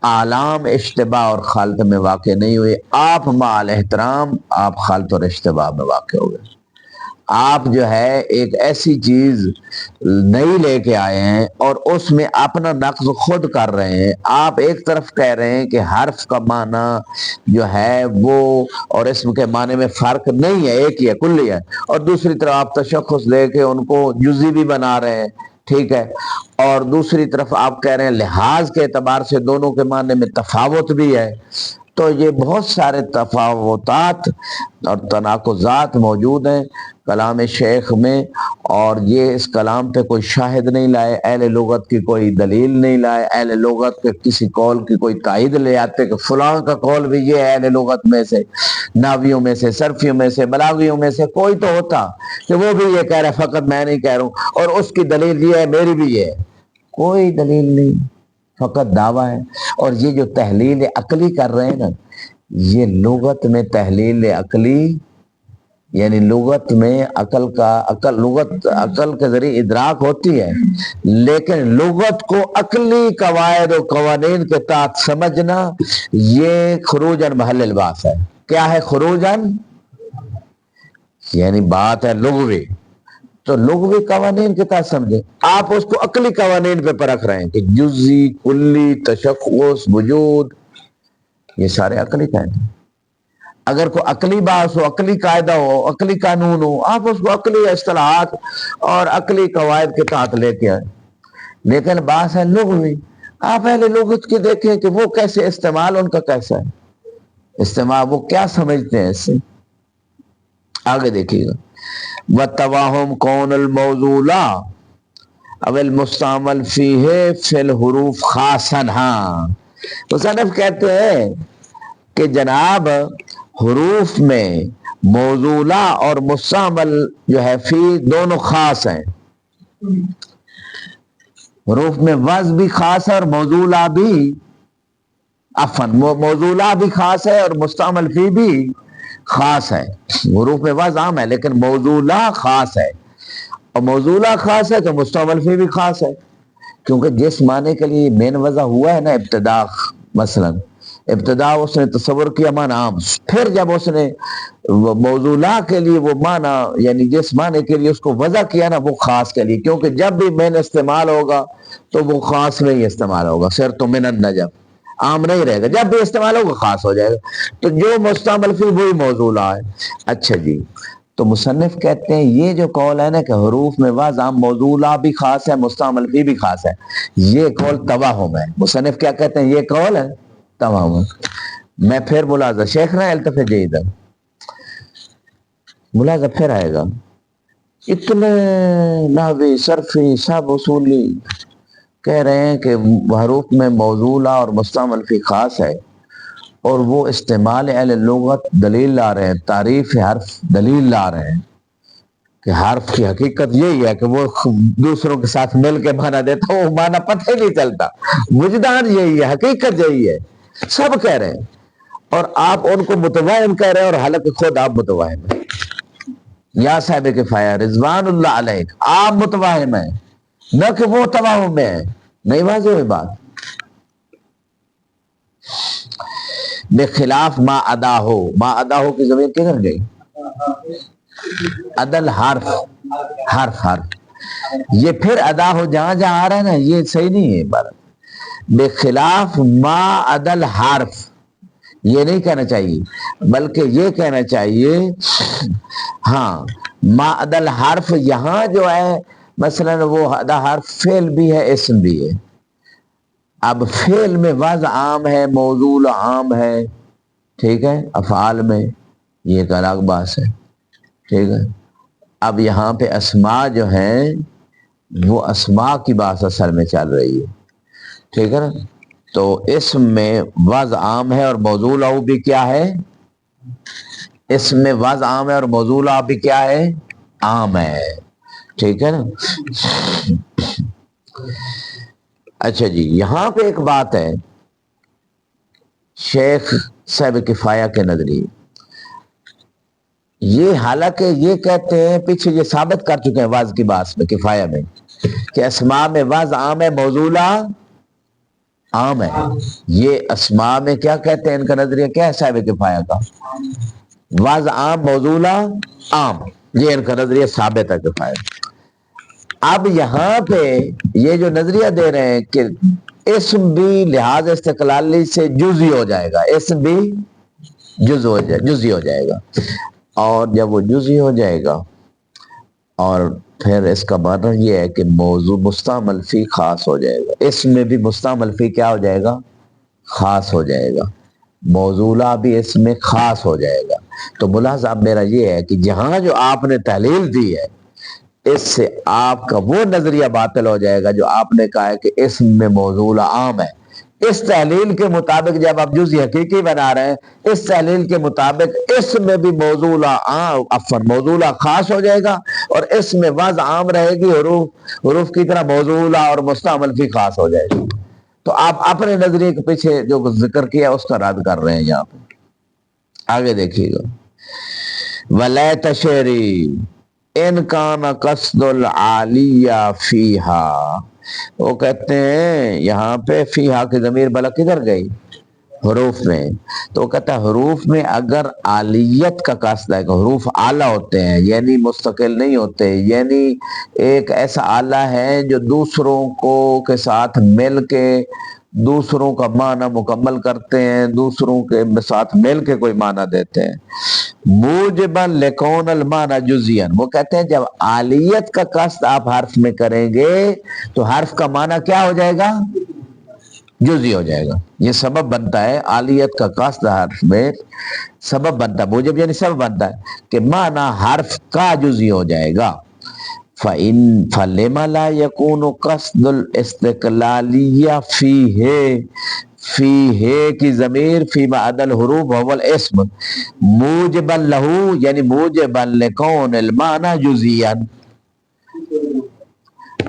آلام اشتباہ اور خلط میں واقع نہیں ہوئے، آپ مع احترام آپ خلط اور اشتباہ میں واقع ہو گئے۔ آپ جو ہے ایک ایسی چیز نئی لے کے آئے ہیں اور اس میں اپنا نقض خود کر رہے ہیں۔ آپ ایک طرف کہہ رہے ہیں کہ حرف کا معنی جو ہے وہ اور اسم کے معنی میں فرق نہیں ہے، ایک ہی ہے، کلی ہے، اور دوسری طرف آپ تشخص دے کے ان کو جزئی بھی بنا رہے ہیں، ٹھیک ہے، اور دوسری طرف آپ کہہ رہے ہیں لحاظ کے اعتبار سے دونوں کے معنی میں تفاوت بھی ہے۔ تو یہ بہت سارے تفاوتات اور تناقضات موجود ہیں کلام شیخ میں، اور یہ اس کلام پہ کوئی شاہد نہیں لائے، اہل لغت کی کوئی دلیل نہیں لائے، اہل لغت کے کسی قول کی کوئی تائید لے آتے کہ فلاں کا قول بھی یہ ہے، اہل لغت میں سے، ناویوں میں سے، صرفیوں میں سے، بلاغیوں میں سے کوئی تو ہوتا کہ وہ بھی یہ کہہ رہا ہے، فقط میں نہیں کہہ رہا ہوں، اور اس کی دلیل یہ ہے، میری بھی یہ ہے، کوئی دلیل نہیں، فقط دعویٰ ہے۔ اور یہ جو تحلیل عقلی کر رہے ہیں نا، یہ لغت میں تحلیل عقلی یعنی لغت میں عقل کے ذریعے ادراک ہوتی ہے، لیکن لغت کو عقلی قواعد و قوانین کے تحت سمجھنا یہ خروجاً محل الباس ہے۔ کیا ہے خروجاً؟ یعنی بات ہے لغوی، تو لغوی قوانین کے تحت سمجھے، آپ اس کو عقلی قوانین پہ پرکھ رہے ہیں کہ جزئی، کلی، تشخص، وجود، یہ سارے عقلی قاعدے ہیں۔ اگر کوئی عقلی بات ہو، عقلی قاعدہ ہو، عقلی قانون ہو، آپ اس کو عقلی اصطلاحات اور عقلی قواعد کے تحت لے کے آئیں۔ لیکن بات ہے لغوی، آپ اہل لغت کے دیکھیں کہ وہ کیسے استعمال ان کا کیسا ہے، استعمال وہ کیا سمجھتے ہیں اس سے۔ آگے دیکھیے گا وَالتَّوَاهُمْ كَوْنُ الْمَوْضُولَ او المستعمل فیہ فی الحروف خاصاً۔ ہاں مصنف کہتے ہیں کہ جناب حروف میں موضوعہ اور مستعمل جو ہے فی دونوں خاص ہیں۔ حروف میں وضع بھی خاص ہے اور موضوعہ بھی موضوعہ بھی خاص ہے اور مستعمل فی بھی خاص ہے۔ حروف میں وضع عام ہے لیکن موضوعہ خاص ہے، اور موضوعہ خاص ہے تو مستعمل فی بھی خاص ہے، کیونکہ جس معنی کے لیے مین وضع ہوا ہے نا ابتدا، مثلا ابتدا اس نے تصور کیا معنی عام، پھر جب اس نے موضوعہ کے لیے وہ معنی یعنی جس معنی کے لیے اس کو وضع کیا نا وہ خاص کے لیے، کیونکہ جب بھی مین استعمال ہوگا تو وہ خاص میں ہی استعمال ہوگا، صرف تو من النجم عام نہیں رہے گا، جب بھی استعمال ہوگا خاص ہو جائے گا، تو جو مستعمل فی وہی موضوعہ ہے۔ اچھا جی، تو مصنف کہتے ہیں یہ جو قول ہے نا کہ حروف میں وضع عام، موضوعہ بھی خاص ہے، مستعمل فی بھی خاص ہے، یہ قول توہم ہے۔ مصنف کیا کہتے ہیں؟ یہ قول ہے توہم ہے۔ میں پھر ملاحظہ شیخ نہ التفت جیدہ، ملاحظہ پھر آئے گا، اتنے نحوی صرفی سب اصولی کہہ رہے ہیں کہ حروف میں موضوعہ اور مستعمل فی خاص ہے، اور وہ استعمال اہل لغت دلیل لا رہے ہیں، تعریف حرف دلیل لا رہے ہیں کہ حرف کی حقیقت یہی ہے کہ وہ دوسروں کے ساتھ مل کے معنی دیتا، وہ معنی پتہ ہی نہیں چلتا، وجدان یہی ہے، حقیقت یہی ہے، سب کہہ رہے ہیں، اور آپ ان کو متوہم کہہ رہے ہیں، اور حالانکہ خود آپ متوہم ہیں۔ یا صاحب کفایہ رضوان اللہ علیہ، آپ متوہم ہیں، نہ کہ وہ توہم میں ہے۔ نہیں واضح ہوئی بات؟ بخلاف ما ادا ہو، ما ادا ہو کی ضمیر کدھر گئی؟ عدل حرف، حرف یہ پھر ادا ہو جہاں جہاں آ رہا ہے نا، یہ صحیح نہیں ہے عبارت۔ بخلاف ما عدل حرف یہ نہیں کہنا چاہیے، بلکہ یہ کہنا چاہیے ہاں ما عدل حرف، یہاں جو ہے مثلا وہ ادا حرف فعل بھی ہے اسم بھی ہے۔ اب فعل میں وضع عام ہے، موضوع عام ہے، ٹھیک ہے، افعال میں یہ ایک الگ بات ہے، ٹھیک ہے۔ اب یہاں پہ اسماء جو ہیں وہ اسماء کی بات اصل میں چل رہی ہے، ٹھیک ہے نا، تو اسم میں وضع عام ہے اور موضوع بھی کیا ہے؟ اسم میں وضع عام ہے اور موضوع بھی کیا ہے؟ عام ہے، ٹھیک ہے نا۔ اچھا جی، یہاں پہ ایک بات ہے شیخ صاحب کفایہ کے نظریے، یہ حالانکہ یہ کہتے ہیں پیچھے یہ ثابت کر چکے ہیں وضع کی بات میں کفایہ میں کہ اسماء میں وضع عام ہے، موضوع عام ہے۔ یہ اسماء میں کیا کہتے ہیں؟ ان کا نظریہ کیا ہے صاحب کفایہ کا؟ وضع عام، موضوع عام، یہ ان کا نظریہ ثابت ہے کفایہ۔ اب یہاں پہ یہ جو نظریہ دے رہے ہیں کہ اسم بھی لحاظ استقلالی سے جزئی ہو جائے گا، اسم بھی جزئی ہو جائے گا، اور جب وہ جزئی ہو جائے گا اور پھر اس کا معنی یہ ہے کہ موضوع مستعمل فی خاص ہو جائے گا، اسم میں بھی مستعمل فی کیا ہو جائے گا؟ خاص ہو جائے گا، موضوعہ بھی اس میں خاص ہو جائے گا۔ تو ملاحظہ میرا یہ ہے کہ جہاں جو آپ نے تحلیل دی ہے اس سے آپ کا وہ نظریہ باطل ہو جائے گا جو آپ نے کہا ہے کہ اسم میں موضوع عام ہے۔ اس تحلیل کے مطابق جب آپ جزئی حقیقی بنا رہے ہیں، اس تحلیل کے مطابق اسم میں بھی موضوع خاص ہو جائے گا، اور اس میں وضع عام رہے گی، حروف کی طرح موضوع اور مستعمل فی خاص ہو جائے گی. تو آپ اپنے نظریے کے پیچھے جو ذکر کیا اس کا رد کر رہے ہیں یہاں پہ. آگے دیکھیے گا، وَلَا تَشْرِي ان کان قصد العالیہ فیہا. وہ کہتے ہیں یہاں پہ فیہا کی ضمیر بلا کدھر گئی؟ حروف میں. تو وہ کہتا ہے حروف میں اگر عالیت کا قصد ہے کہ حروف اعلیٰ ہوتے ہیں، یعنی مستقل نہیں ہوتے، یعنی ایک ایسا آلہ ہے جو دوسروں کو کے ساتھ مل کے دوسروں کا معنی مکمل کرتے ہیں، دوسروں کے ساتھ مل کے کوئی معنی دیتے ہیں. موجبا لکون المعنی جزیاً. وہ کہتے ہیں جب عالیت کا قصد آپ حرف میں کریں گے تو حرف کا معنی کیا ہو جائے گا؟ جزئی ہو جائے گا. یہ سبب بنتا ہے عالیت کا قصد حرف میں، سبب بنتا ہے، موجب یعنی سبب بنتا ہے کہ معنی حرف کا جزئی ہو جائے گا. فَلِمَ لَا يَكُونُ قَصْدُ الْاِسْتِقْلَالِيَّ فِيهِ کی ضمیر فی بعد الحروف وهو الاسم موجبا لہو یعنی موجبا لکون المعنی جزئیاً.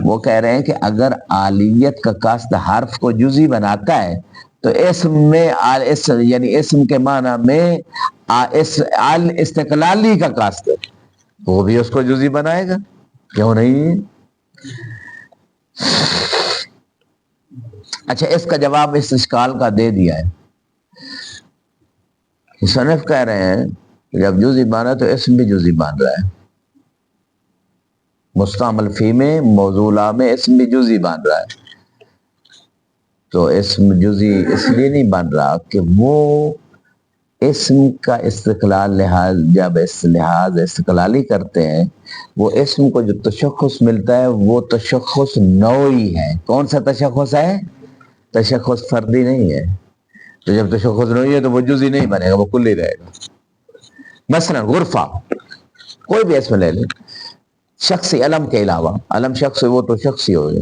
وہ کہہ رہے ہیں کہ اگر عالیت کا قصد حرف کو جزئی بناتا ہے تو اسم میں یعنی اسم کے معنی میں استقلالی کا قصد وہ بھی اس کو جزئی بنائے گا. کیوں نہیں؟ اچھا، اس کا جواب اس اشکال کا دے دیا ہے. مصنف کہہ رہے ہیں جب جزئی مانا تو اسم بھی جزئی مان رہا ہے. مستعمل فی میں موضوعہ میں اسم بھی جزئی بن رہا ہے. تو اسم جزئی اس لیے نہیں بن رہا کہ وہ اسم کا استقلال لحاظ جب اس لحاظ استقلالی کرتے ہیں وہ اسم کو جو تشخص ملتا ہے وہ تشخص نوعی ہے. کون سا تشخص ہے؟ تشخص فردی نہیں ہے. تو جب تشخص نوعی ہے تو وہ جزئی نہیں بنے گا، وہ کلی رہے گا. مثلا غرفہ کوئی بھی اسم لے لیں، شخصی علم کے علاوہ، علم شخص وہ تو شخصی ہو گئے.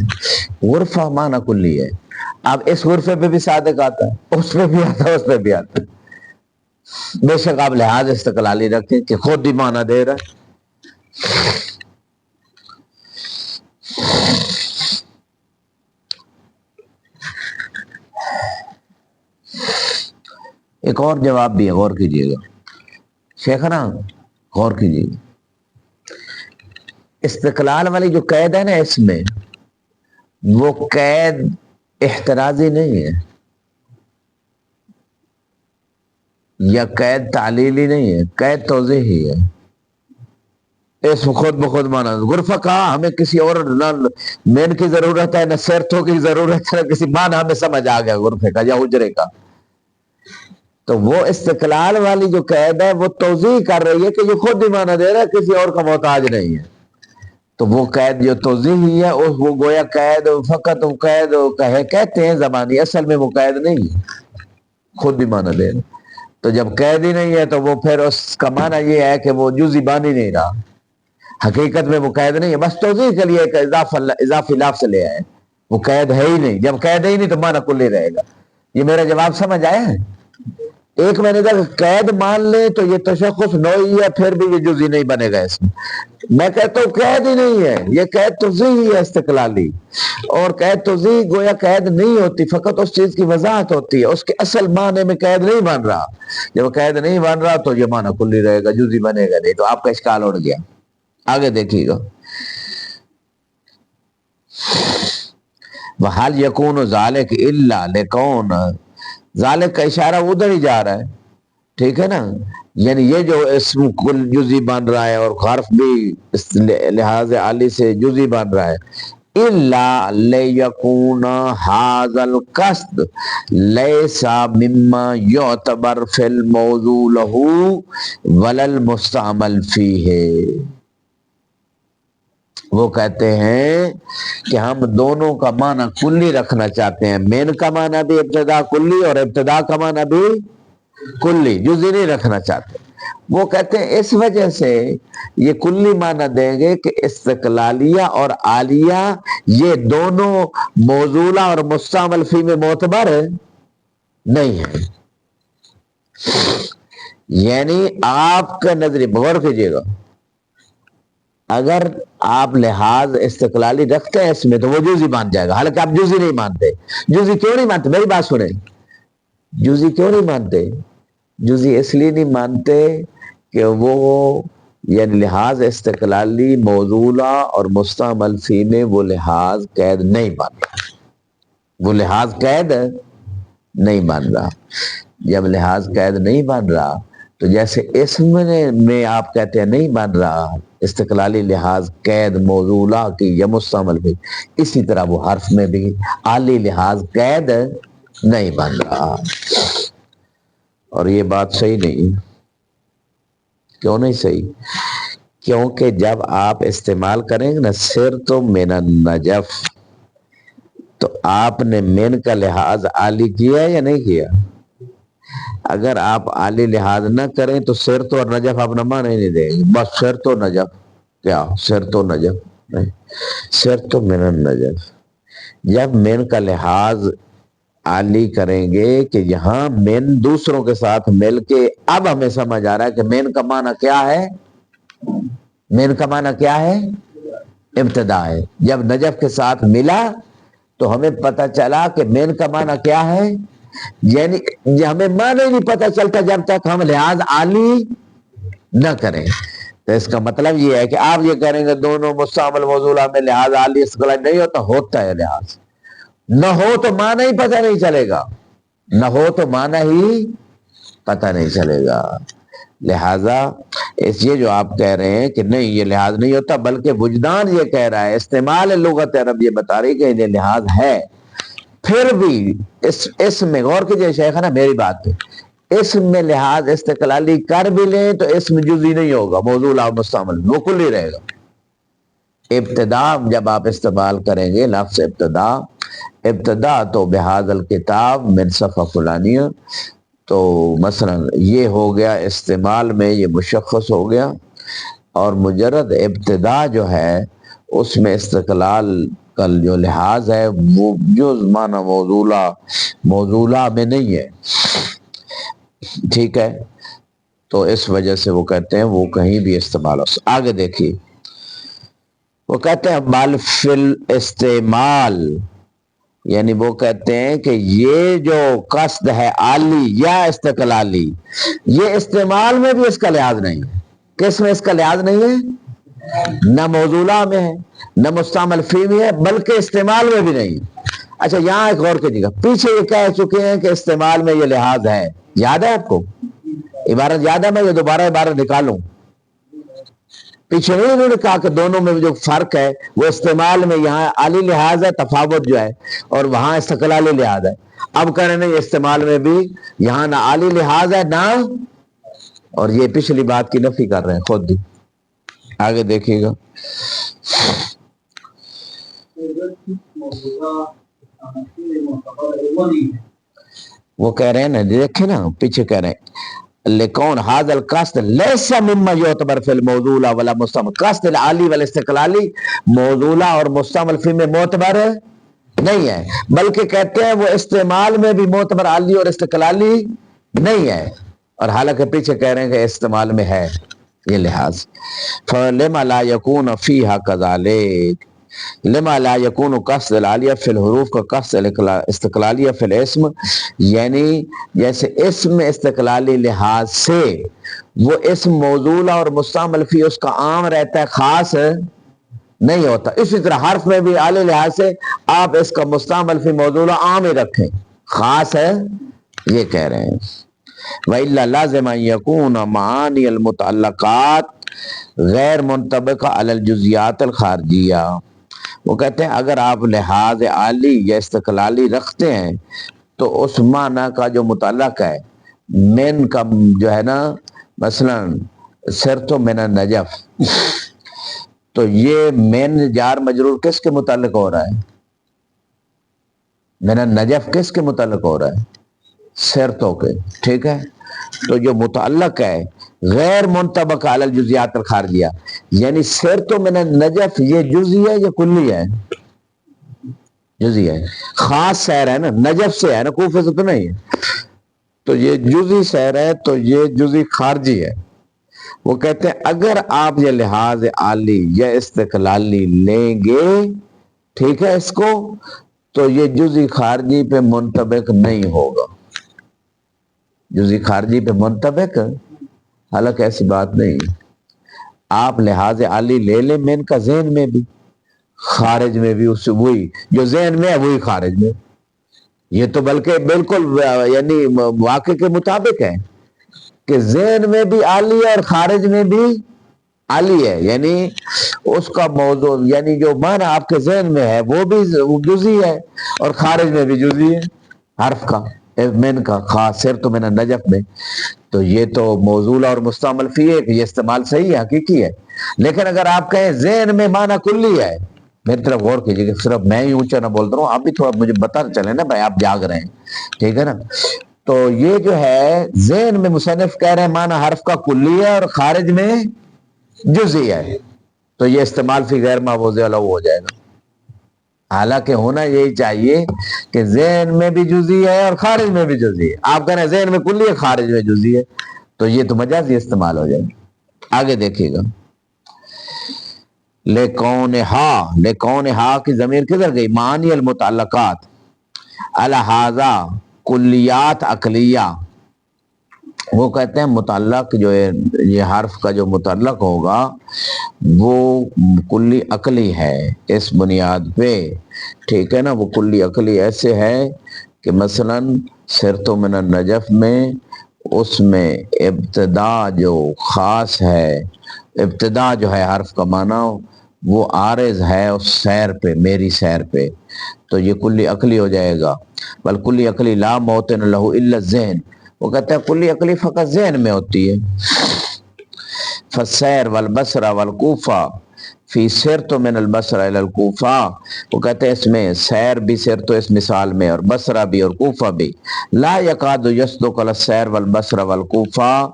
غرفہ معنی کلی ہے. اب اس غرفے پہ بھی صادق آتا ہے، اس پہ بھی آتا ہے، اس پہ بھی آتا ہے. بے شک آپ لحاظ استقلالی رکھیں کہ خود ہی معنی دے رہا ہے. ایک اور جواب بھی ہے، غور کیجئے گا شیخنا، غور کیجئے گا. استقلال والی جو قید ہے نا اس میں، وہ قید احترازی نہیں ہے یا قید تعلیلی نہیں ہے، قید توضیحی ہے. اسم خود بخود مانا. غرفہ کہا ہمیں کسی اور نہ مین کی ضرورت ہے، نہ سیرتوں کی ضرورت ہے، نہ کسی معنی ہمیں سمجھ آ گیا غرفے کا یا حجرے کا. تو وہ استقلال والی جو قید ہے وہ توضیح کر رہی ہے کہ یہ خود ہی معنی دے رہا ہے، کسی اور کا محتاج نہیں ہے. تو وہ قید جو توضیحی ہے وہ گویا قید فقط قید کہتے ہیں زبانی، اصل میں وہ قید نہیں ہے، خود ہی معنی دے رہا. تو جب قید ہی نہیں ہے تو وہ پھر اس کا معنی یہ ہے کہ وہ جزئی بن ہی نہیں رہا. حقیقت میں وہ قید نہیں ہے، بس توضیح کے لیے ایک اضافی لفظ لے آئے. وہ قید ہے ہی نہیں. جب قید ہے ہی نہیں تو معنی کلی رہے گا. یہ میرا جواب سمجھ آیا ہے؟ ایک میں نے کہا قید مان لے تو یہ تشخص نوعی ہے، پھر بھی یہ جزئی نہیں بنے گا اس میں. میں کہتا ہوں قید ہی نہیں ہے، یہ قید توضیحی ہے استقلالی. اور قید توضیح گویا قید نہیں ہوتی، فقط اس چیز کی وضاحت ہوتی ہے، اس کے اصل معنی میں قید نہیں بن رہا. جب قید نہیں بن رہا تو یہ معنی کلی رہے گا، جزئی بنے گا نہیں. تو آپ کا اشکال اڑ گیا. آگے دیکھیے گا، وَحَلْ يَكُونُ ذَلِكَ إِلَّا لِكَوْنَ. ذالک کا اشارہ ادھر ہی جا رہا ہے، ٹھیک ہے نا. یعنی یہ جو اسم کل جزئی بن رہا ہے اور حرف بھی اس لحاظ عالی سے جزئی بن رہا ہے. إِلَّا لِيَكُونَ هَذَا الْقَصْدُ لَيْسَ مِمَّا يُعْتَبَرُ فِي الْمَوْضُوعِ لَهُ وَلَا الْمُسْتَعْمَلُ فِيهِ. وہ کہتے ہیں کہ ہم دونوں کا معنی کلی رکھنا چاہتے ہیں. مین کا معنی بھی ابتدا کلی اور ابتدا کا معنی بھی کلی، جزئی نہیں رکھنا چاہتے. وہ کہتے ہیں اس وجہ سے یہ کلی معنی دیں گے کہ استقلالیہ اور عالیہ یہ دونوں موضوعہ اور مستعمل فی میں معتبر نہیں ہے. یعنی آپ کا نظریہ، غور کیجیے گا، اگر آپ لحاظ استقلالی رکھتے ہیں اس میں تو وہ جزئی مان جائے گا، حالانکہ آپ جزئی نہیں مانتے۔ جزئی کیوں نہیں مانتے؟ میری بات سنیں، جزئی کیوں نہیں مانتے؟ جزئی اس لیے نہیں مانتے کہ وہ یعنی لحاظ استقلالی موضوعہ اور مستعمل فی میں وہ لحاظ قید نہیں مان رہا، وہ لحاظ قید نہیں مان رہا۔ جب لحاظ قید نہیں مان رہا تو جیسے اسم میں آپ کہتے ہیں نہیں مان رہا استقلالی لحاظ قید موضوعہ کی یا مستعمل بھی، اسی طرح وہ حرف میں بھی عالی لحاظ قید نہیں مان رہا۔ اور یہ بات صحیح نہیں۔ کیوں نہیں صحیح؟ کیونکہ جب آپ استعمال کریں گے نا سر تو من النجف، تو آپ نے من کا لحاظ عالی کیا یا نہیں کیا؟ اگر آپ عالی لحاظ نہ کریں تو سر تو اور نجف آپ نہ مانے نہیں دیں گے، بس سر تو نجف، کیا سر تو نجف نہیں، سر تو من النجف۔ جب من کا لحاظ عالی کریں گے کہ یہاں من دوسروں کے ساتھ مل کے، اب ہمیں سمجھ آ رہا ہے کہ من کا معنی کیا ہے، من کا معنی کیا ہے، ابتدا ہے۔ جب نجف کے ساتھ ملا تو ہمیں پتہ چلا کہ من کا معنی کیا ہے، یعنی ہمیں معنی نہیں پتہ چلتا جب تک ہم لحاظ عالی نہ کریں۔ تو اس کا مطلب یہ ہے کہ آپ یہ کریں گے دونوں مستعمل موضوعہ میں لحاظ عالی استقلال نہیں ہوتا، ہوتا ہے لحاظ، نہ ہو تو معنی ہی پتہ نہیں چلے گا، نہ ہو تو معنی ہی پتہ نہیں چلے گا۔ لہذا اس یہ جو آپ کہہ رہے ہیں کہ نہیں یہ لحاظ نہیں ہوتا، بلکہ وجدان یہ کہہ رہا ہے، استعمال لغت عرب یہ بتا رہی کہ یہ لحاظ ہے، پھر بھی اس میں غور کیجئے شیخنا میری بات پہ، اسم میں لحاظ استقلالی کر بھی لیں تو اسم جزئی نہیں ہوگا، موضوع اور مستعمل وہ کل ہی رہے گا۔ ابتدا جب آپ استعمال کریں گے لفظ ابتدا، ابتدا تو بہذا الکتاب من صفحہ فلانیہ، تو مثلا یہ ہو گیا استعمال میں یہ مشخص ہو گیا، اور مجرد ابتدا جو ہے اس میں استقلال کا جو لحاظ ہے وہ جز معنی موضوعہ میں نہیں ہے، ٹھیک ہے؟ تو اس وجہ سے وہ کہتے ہیں وہ کہیں بھی استعمال ہو۔ آگے دیکھیے وہ کہتے ہیں بل فی الاستعمال، یعنی وہ کہتے ہیں کہ یہ جو قصد ہے عالی یا استقلالی، یہ استعمال میں بھی اس کا لحاظ نہیں ہے۔ کس میں اس کا لحاظ نہیں ہے؟ نہ موضوعہ میں ہے، نہ مستعمل فی میں ہے، بلکہ استعمال میں بھی نہیں ہے۔ اچھا یہاں ایک غور کیجیے گا، پیچھے یہ کہہ چکے ہیں کہ استعمال میں یہ لحاظ ہے، یاد ہے آپ کو عبارت؟ یاد ہے؟ میں یہ دوبارہ عبارت نکالوں، پیچھے نہیں انہوں نے کہا کہ دونوں میں جو فرق ہے وہ استعمال میں یہاں عالی لحاظ ہے، تفاوت جو ہے، اور وہاں استقلالی لحاظ ہے۔ اب کہہ رہے ہیں استعمال میں بھی یہاں نہ عالی لحاظ ہے نہ، اور یہ پچھلی بات کی نفی کر رہے ہیں خود ہی۔ آگے دیکھیے گا وہ کہہ رہے ہیں نا، دیکھیں نا پیچھے کہہ رہے ہیں لکون هذا القصد ليس مما يعتبر في الموضوع ولا مستعمل، قصد العالی والاستقلالی موضوعہ اور مستعمل فی میں معتبر نہیں ہے، بلکہ کہتے ہیں وہ استعمال میں بھی معتبر عالی اور استقلالی نہیں ہے، اور حالانکہ پیچھے کہہ رہے ہیں کہ استعمال میں ہے یہ لحاظ۔ فَلِمَ لَا يَكُونَ فِيهَا كَذَلِكَ لما لا يكون قصد العالیہ فی الحروف کا قصد استقلالیہ فی الاسم، یعنی جیسے اسم میں استقلالی لحاظ سے وہ اسم موضوعہ اور مستعمل فی اس کا عام رہتا ہے، خاص نہیں ہوتا، اسی طرح حرف میں بھی اعلی لحاظ سے آپ اس کا مستعمل فی موضوعہ عام ہی رکھیں، خاص ہے یہ کہہ رہے ہیں۔ وَإِلَّا لَازِمَ أَن يَكُونَ مَعَانِيَ الْمُتَعَلَّقَاتِ غیر منطبقہ علی الجزئیات الخارجیہ، وہ کہتے ہیں اگر آپ لحاظ عالی یا استقلالی رکھتے ہیں تو اس معنی کا جو متعلق ہے من کا جو ہے نا، مثلا سرت من النجف، تو یہ من جار مجرور کس کے متعلق ہو رہا ہے؟ من النجف کس کے متعلق ہو رہا ہے؟ سرتوں کے، ٹھیک ہے؟ تو جو متعلق ہے غیر منطبق علی الجزئیات الخارجیہ، یعنی سرت من النجف یہ جزئی ہے یا کلی ہے؟ جزئی ہے، خاص سیر ہے نا، نجف سے ہے نا، کوفے سے تو نہیں ہے، تو یہ جزئی سیر ہے، تو یہ جزئی خارجی ہے۔ وہ کہتے ہیں اگر آپ یہ لحاظ عالی یا استقلالی لیں گے، ٹھیک ہے، اس کو تو یہ جزئی خارجی پہ منطبق نہیں ہوگا، جزئی خارجی پہ منطبق، حالانکہ ایسی بات نہیں۔ آپ لحاظ عالی لے لیں من کا ذہن میں بھی، خارج میں بھی، اس سے وہی جو ذہن میں ہے وہی خارج میں، یہ تو بلکہ بالکل یعنی واقع کے مطابق ہے کہ ذہن میں بھی عالی ہے اور خارج میں بھی عالی ہے، یعنی اس کا موضوع یعنی جو معنی آپ کے ذہن میں ہے وہ بھی جزئی ہے اور خارج میں بھی جزئی ہے، حرف کا من کا خاص سر تو من النجف میں، تو یہ تو موضوع اور مستعمل فی ہے کہ یہ استعمال صحیح ہے، حقیقی ہے۔ لیکن اگر آپ کہیں ذہن میں معنی کلی ہے، میری طرف غور کیجیے کہ صرف میں ہی اونچا نہ بولتا رہا ہوں، آپ بھی تھوڑا مجھے بتا چلیں نا بھائی، آپ جاگ رہے ہیں، ٹھیک ہے نا؟ تو یہ جو ہے ذہن میں مصنف کہہ رہے ہیں معنی حرف کا کلی ہے اور خارج میں جزئی ہے، تو یہ استعمال فی غیر ما وضع له ہو جائے گا۔ حالانکہ ہونا یہی چاہیے کہ ذہن میں بھی جزئی ہے اور خارج میں بھی جزئی ہے، آپ کہہ رہے ہیں ذہن میں کلی ہے خارج میں جزئی ہے، تو یہ تو مجازی استعمال ہو جائے گا۔ آگے دیکھیے گا، لکونہا کی ضمیر کدھر گئی؟ معنی المتعلقات الہذا کلیات عقلیہ، وہ کہتے ہیں متعلق جو ہے یہ حرف کا جو متعلق ہوگا وہ کلی عقلی ہے اس بنیاد پہ، ٹھیک ہے نا؟ وہ کلی عقلی ایسے ہے کہ مثلا سرت من النجف میں اس میں ابتدا جو خاص ہے، ابتدا جو ہے حرف کا معنی وہ عارض ہے اس سیر پہ، میری سیر پہ، تو یہ کلی عقلی ہو جائے گا۔ بل کلی عقلی لا موطن لہ الا الذہن، وہ کہتے ہیں کلی عقلی فقط ذہن میں ہوتی ہے۔ فالسیر والبصرہ والکوفہ فی سرت من البصرہ الی الکوفہ، وہ کہتے ہیں اس میں سیر بھی سرت اس مثال میں اور بصرہ بھی اور کوفہ بھی، لا یکاد یصدق علی السیر والبصرہ والکوفہ،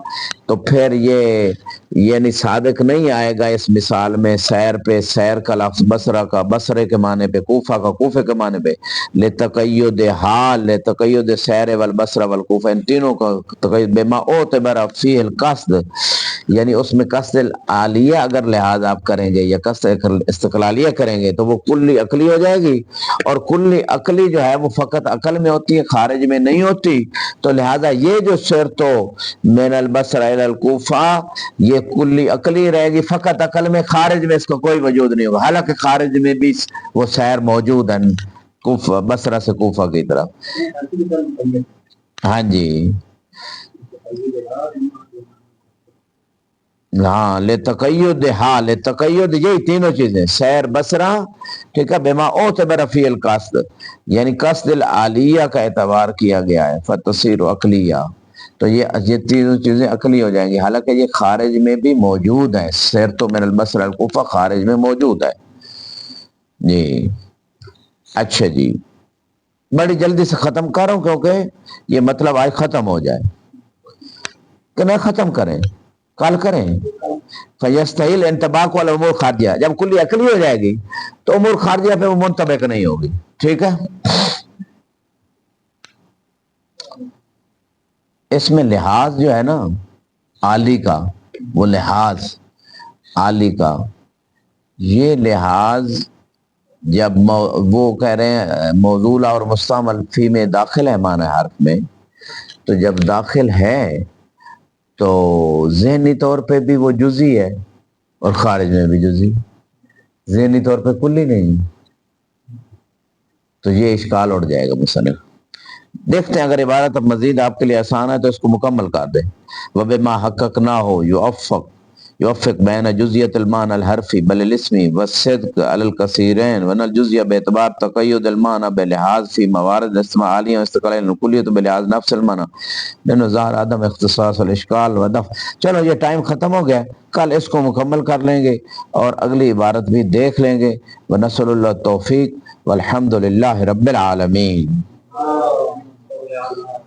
تو پھر یہ یعنی صادق نہیں آئے گا اس مثال میں سیر پہ سیر کا لفظ، بصرہ کا بصرے کے معنی پہ، کوفہ کا کوفے کے معنی پہ، لتقید حال لتقید سیر والبصرہ والکوفہ، ان تینوں کا تقید بما اعتبر فیہ القصد، یعنی اس میں قصد عالیہ اگر لحاظ آپ کریں گے یا قصد استقلالیہ کریں گے تو وہ کلی عقلی ہو جائے گی، اور کلی عقلی جو ہے وہ فقط عقل میں ہوتی ہے، خارج میں نہیں ہوتی، تو لہذا یہ جو سرتو من البصرہ الی الکوفہ یہ کلی عقلی رہے گی فقط عقل میں، خارج میں اس کا کوئی وجود نہیں ہوگا، حالانکہ خارج میں بھی وہ سیر موجود ہے کوفہ بصرہ سے کوفہ کی طرف۔ ہاں جی، ہاں لتقید حال لتقید یہی تینوں چیزیں سیر بصرہ، ٹھیک ہے، بما اعتبر فی القصد، یعنی قصد العالیہ کا اعتبار کیا گیا ہے، فتصیر عقلیہ، تو یہ تینوں چیزیں عقلی ہو جائیں گی، حالانکہ یہ خارج میں بھی موجود ہیں، سیر تو من البصرہ الکوفہ خارج میں موجود ہے جی۔ اچھا جی، بڑی جلدی سے ختم کر رہا ہوں کیونکہ یہ مطلب آج ختم ہو جائے، کہ نہ ختم کریں کل کریں۔ فیستحیل انطباق والا امور خارجہ، جب کلی عقلی ہو جائے گی تو امور خارجہ پہ وہ منطبق نہیں ہوگی، ٹھیک ہے؟ اس میں لحاظ جو ہے نا عالی کا، وہ لحاظ عالی کا، یہ لحاظ جب وہ کہہ رہے ہیں موضوع اور مستعمل فی میں داخل ہے معنی حرف میں، تو جب داخل ہے تو ذہنی طور پہ بھی وہ جزئی ہے اور خارج میں بھی جزئی، ذہنی طور پہ کلی نہیں، تو یہ اشکال اٹھ جائے گا مصنف۔ دیکھتے ہیں اگر عبارت اب مزید آپ کے لیے آسان ہے تو اس کو مکمل کر دیں۔ وَبِمَا حَقَّقْنَاهُ يوفق بین جزیت المعنی الحرفی بل الاسمی والصدق علی الکثیرین ون الجزیہ باعتبار تقید المعنی بلحاظ فی موارد استماع عالیہ واستقلال الکلیت بلحاظ نفس المعنی لأنه ظاہر عدم اختصاص الاشکال و دفع۔ چلو یہ ٹائم ختم ہو گیا، کل اس کو مکمل کر لیں گے اور اگلی عبارت بھی دیکھ لیں گے۔ ونسأل اللہ التوفیق والحمد للہ رب العالمین۔